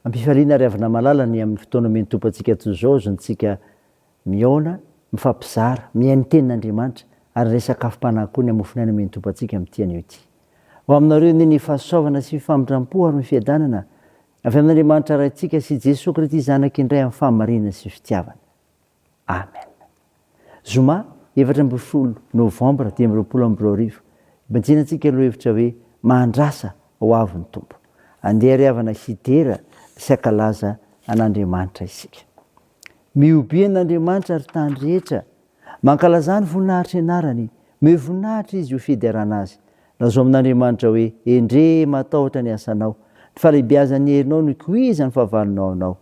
ampifaliana ry avana malala ny amin'ny fotoana meny tompontsika toyzao zontsika miona mifampizara mihainy tenin'andriamanitra ary ray sakafo-panahy koa ny amofinaina meny tompontsika amin'tian'io ty ho aminareo ny ny fahasoavana sy fifamindram-po ary ny fiadanana avy amin'andriamanitra raintsika sy Jesosy Kristy zanaka indray amin'ny fahamarinana sy fitiavana. Amen. Zoma 17 Novambra 2022 ibanjinantsika aloha hevitra hoe mahandrasa ho avy ny tompo. Andeha ry havana hidera sy akalaza an'Andriamanitra isika. Miobe an'Andriamanitra ary tany rehetra mankalazany voninahitra ianarany me voninahitra izy ho fiderana azy. Lazao amin'Andriamanitra hoe endre matahotra ny asanao, ny falehibiazany herinao no koizany fahavalonao anao.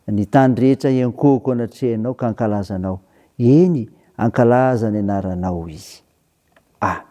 Ny tany rehetra iankoko anatrehanao ka ankalazanao. Eny ankalaza ny anaranao izy. Amen.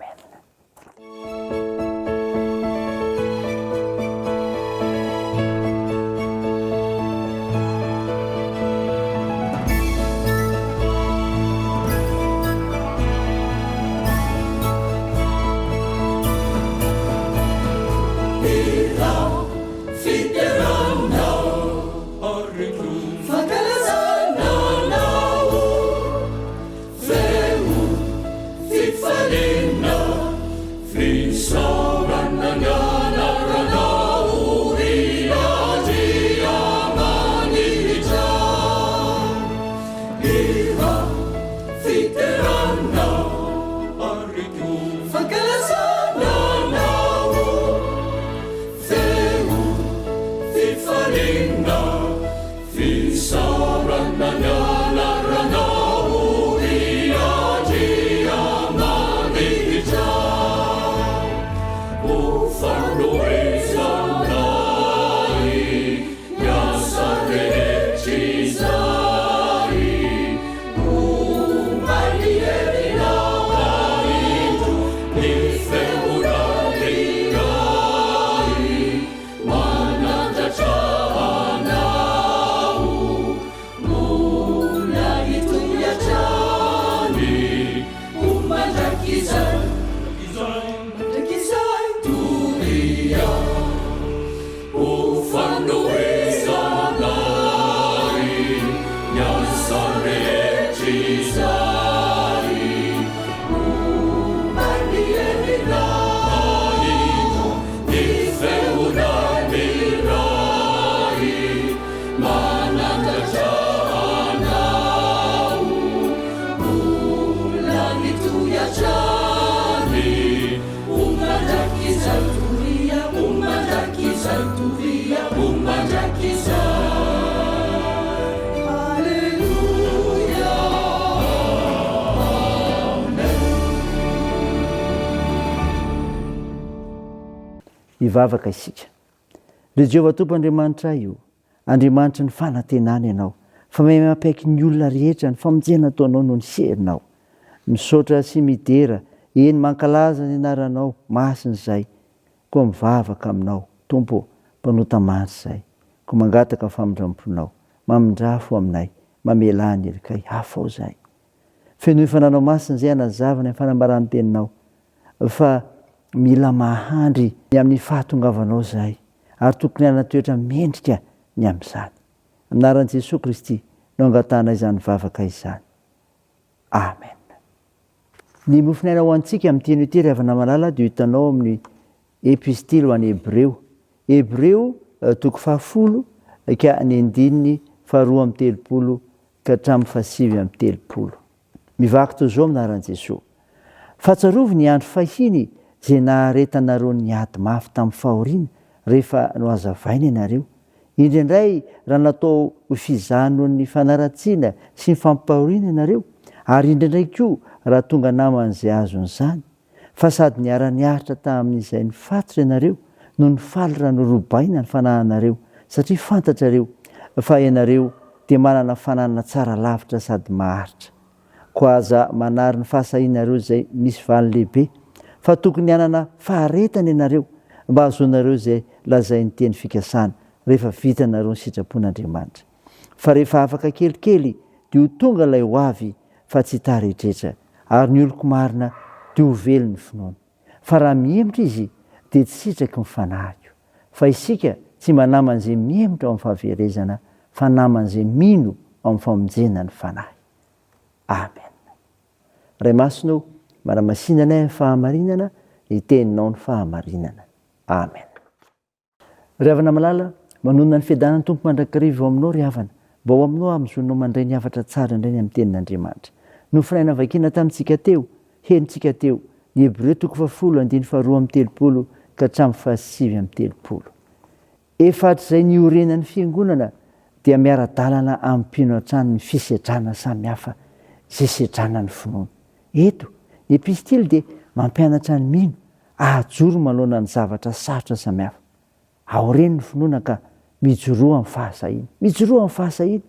Ivavaka isika. Ry Jehovah Tompo Andriamanitra io, Andriamanitra ny fanantenana ianao, fa mahay mampaiky ny olona rehetra ny famonjena ataonao no ny serinao. Misaotra sy midera, eny mankalaza ny anaranao, masina izay, koa mivavaka aminao, Tompo, mpanota mandry izay, koa mangataka famindramponao, mamindrafo aminay, mamela ny erikay, hafa ao izay. Feno fananao masina izay anazavana ny fanambarany teninao, fa mila mahandry ny amin'ny fahatongavanao izay, ary tokony hanatoetra mendrika ny amin'izany. Aminaran'i Jesosy Kristy no angatana izany vavaka izany. Amen. Ny mofinaina ho antsika amin'ny teny ity ry havana malala dia hitanao amin'ny epistily ho an'ny Hebreo. Hebreo 10 ka ny andininy 2:30 ka hatramin'ny 7:30. Mivaky toy izao aminaran'i Jesosy. Fahatsiarovy ny andro fahiny izay naharetanareo ny ady mafy tamin'ny fahoriana rehefa nohazavaina ianareo. Indraindray raha natao fizahano ny fanaratsiana sy ny fampahoriana ianareo, ary indraindray koa raha tonga naman'izay azon'izany, fa sady niara-niaritra tamin'izay ny fatotra ianareo no ny faly raha norobaina ny fanahinareo, satria fantatrareo fa ianareo dia manana fananana tsara lavitra sady maharitra. Koa aza manary ny fahasahianareo izay misy valy lehibe, fa tokony hanana faharetana ianareo mba hazonareo izay lazay ny teny fikasana rehefa vita nareo ny sitrapon'Andriamanitra. Fa rehefa afaka kelikely dia ho tonga ilay ho avy fa tsy tarehetrehitra, ary ny oloko marina dia ho velo ny finoana. Fa raha mihemitra izy dia tsy sitraky ny fanahy. Fa isika tsy mba naman'izay miemotra ao amin'ny fahaverezana fa naman'izay mino ao amin'ny famonjena ny fanahy. Amen. Ray masonao maramasinanay ny fahamarinana, iteninao ny fahamarinana. Amen. Ry havana malala, manonona ny fiadanany tompo mandrakariva ao aminao ry havana, mba ao aminao amizonao mandray ny havatra tsara indray ny amin'ny tenin'Andriamanitra. Nofinaina vakina tamintsika teo, henitsika teo, ny Hebreo 10:2-3 ka hatramin'ny 7:30. Efatra izay niorenan'ny fiangonana dia miara-dalana ampino hatrany ny fisedrana samihafa izay sedrana ny finoana. Eto, ny epistily dia mampianatra ny mino ahajoro manoloana ny zavatra sarotra samihafa. Ao reny ny finoana ka mijoroa amin'ny fahasahina. Mijoroa amin'ny fahasahina.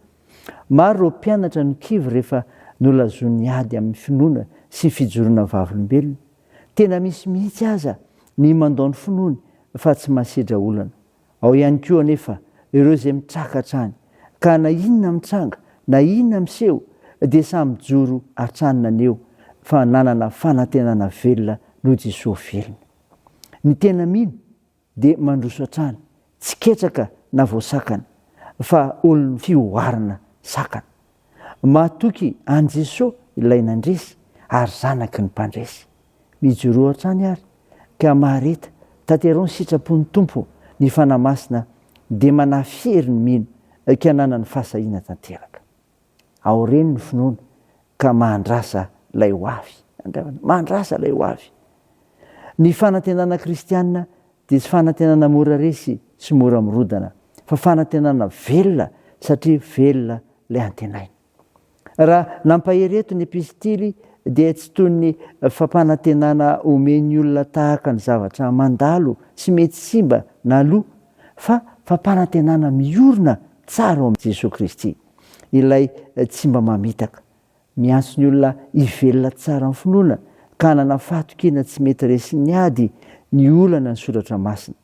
Maro ireo mpianatra no kivy rehefa nolazon'ny ady amin'ny finoana sy fijoroana vavolombelona. Tena misy mihitsy aza ny mandao ny finoany fa tsy mahasedra olana. Ao ihany koa anefa ireo izay mitraka hatrany ka na inona mitranga na inona miseho dia samy mijoro hatrany naneo fa nanana fanantenana velona no Jesosy velona. Ny tena mino dia mandroso hatrany, tsy ketraka na voasakana fa olon'ny fioharana sakana. Mahatoky an Jesosy ilay nandresy ary zanaky ny mpandresy. Mijoroa hatrany ary ka mahareta tanterao ny sitrapon'ny tompo ny fanamasina dia manafihery ny mino ka nanany fahasahina tanteraka. Ao reny ny finoana ka mahandrasa lay ho avy. Mahandrasa lay ho avy. Ny fanantenana kristianina dia tsy fanantenana mora resy sy mora mirodana fa fanantenana velona satria velona lay antenaina. Raha nampahery ny epistily dia tsy toy ny fampanantenana omeny olona tahaka ny zavatra mandalo sy mety simba na loha fa fampanantenana miorina tsara ao amin'i Jesosy Kristy. Ilay tsy mba mamitaka. Miantso ny olona hivelona tsara amin'ny finoana ka hanana fahatokina tsy mety resy ny ady ny olana ny soratra masina.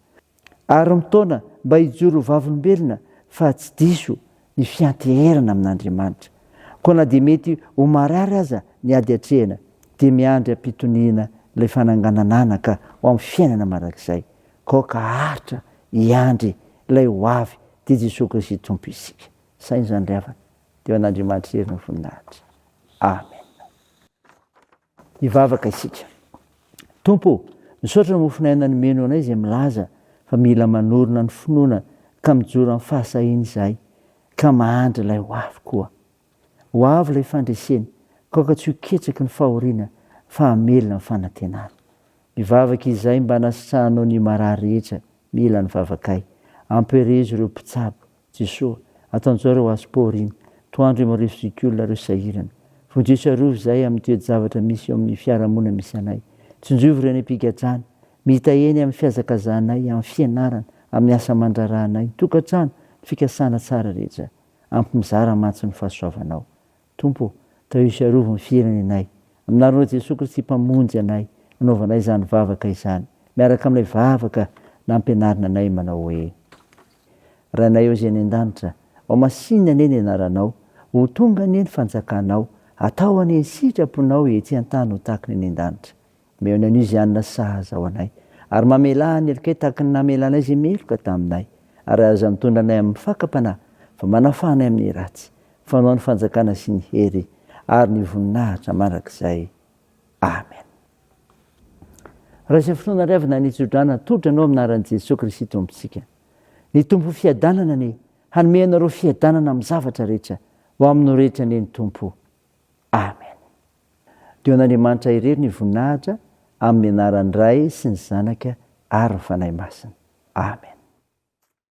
Ary mitaona mba hijoro vavolombelona fa tsy diso ny fianteherana amin'Andriamanitra. Koa na dia mety ho marary aza ny ady hatrehana dia miandry ampitoniana ilay fananganana anaka ao amin'ny fiainana marak'izay. Kaoka haritra hiandry ilay ho avy dia Jesosy Kristy tompo isika. Saina izany ry havana, dia an'Andriamanitra hery ny voninahitra. Amen. Hivavaka isika. Tompo, misaotra ny mofinaina ny meno anay izay milaza fa mila manorina ny finoana ka mijoro amin'ny fahasahina izahay ka mahandry ilay ho avy koa. Ho avy ilay fandreseny, kaoka tsy ho ketraky ny fahoriana fa hamelona ny fanantenana. Mivavaka izay mba nasitrahanao ny marary rehetra, mila ny vavakay. Amperezo ireo mpitsabo, Jesosy, ataon'izao ireo asom-pahoriana, toandro ireo rivotsikolona ireo sahirana. Vondroso arovo izay amin'ny toe-javatra misy eo amin'ny fiarahamonina misy anay. Tsinjovo ireo ny ampigadrana, mitaheny amin'ny fiazakazanay, amin'ny fianarana, amin'ny asa mandraranay, tokantrano, fikasana tsara rehetra, ampimizara mantso ny fahasoavanao. Tompo, tahiso arovo ny firana anay, aminaronao Jesosy Kristy mpamonjy anay, anaovanay izany vavaka izany, miaraka amin'ilay vavaka nampianarina anay manao hoe: Ranay eo izay any an-danitra, ao masinina anie ny anaranao, ho tonga anie ny fanjakanao, atao anie ny sitraponao ety an-tany ho tahaka ny any an-danitra. Meona an'io izay anona sahaza ao anay, ary mamela ny elikay tahaka ny namelanay izay meloka taminay, ary aza mitondra anay amin'ny fakapanahy, fa manafanay amin'ny ratsy, fanao ny fanjakana sy ny hery, ary ny voninahitra marak'izay. Amen. Raha izay fotoana ry havana nitsodrana todranao aminaran'i Jesosy Kristy tompontsika. Ny tompo fiadanana anie, hanome anareo fiadanana amin'ny zavatra rehetra, ho aminao rehetra anie ny tompo. Amen. Dio an'Andriamanitra irery ny voninahitra amin'ny anaran'ny Ray sy ny Zanaka ary ny Fanahy Masina. Amen.